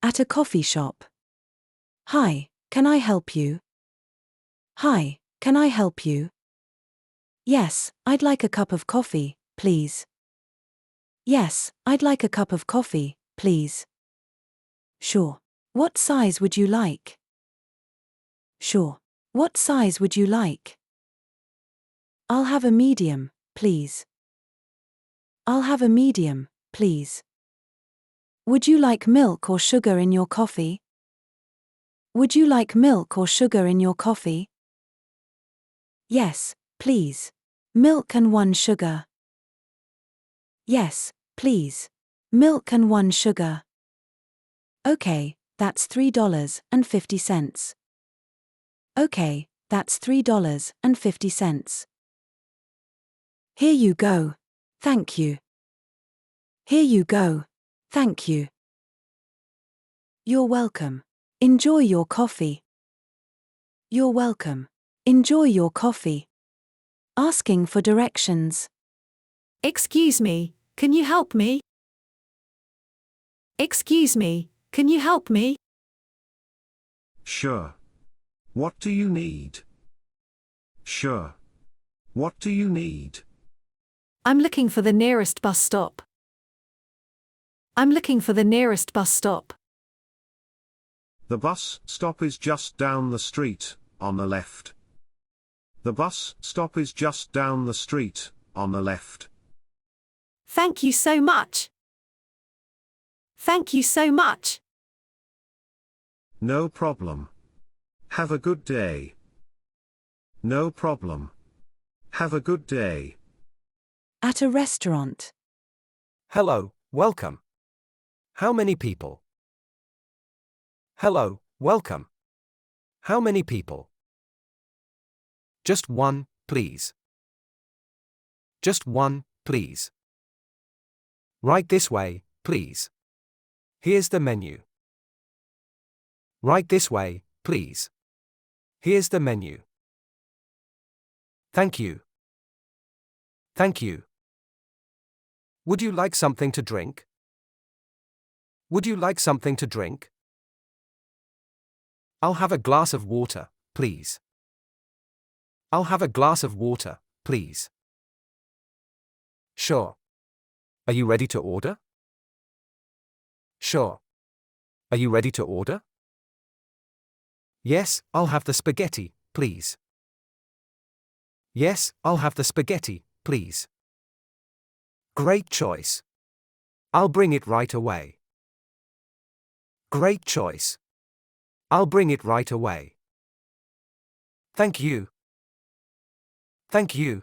At a coffee shop. Hi, can I help you? Hi, can I help you? Yes, I'd like a cup of coffee, please. Yes, I'd like a cup of coffee, please. Sure. What size would you like? Sure. What size would you like? I'll have a medium, please. I'll have a medium, please. Would you like milk or sugar in your coffee? Would you like milk or sugar in your coffee? Yes, please. Milk and 1 sugar. Yes, please. Milk and 1 sugar. Okay, that's $3.50. Okay, that's $3.50. Here you go. Thank you. Here you go. Thank you. You're welcome. Enjoy your coffee. You're welcome. Enjoy your coffee. Asking for directions. Excuse me, can you help me? Excuse me, can you help me? Sure. What do you need? Sure. What do you need? I'm looking for the nearest bus stop. I'm looking for the nearest bus stop. The bus stop is just down the street, on the left. The bus stop is just down the street, on the left. Thank you so much. Thank you so much. No problem. Have a good day. No problem. Have a good day. At a restaurant. Hello, welcome. How many people? Hello, welcome. How many people? Just one, please. Just one, please. Right this way, please. Here's the menu. Right this way, please. Here's the menu. Thank you. Thank you. Would you like something to drink? Would you like something to drink? I'll have a glass of water, please. I'll have a glass of water, please. Sure. Are you ready to order? Sure. Are you ready to order? Yes, I'll have the spaghetti, please. Yes, I'll have the spaghetti, please. Great choice. I'll bring it right away. Great choice. I'll bring it right away. Thank you. Thank you.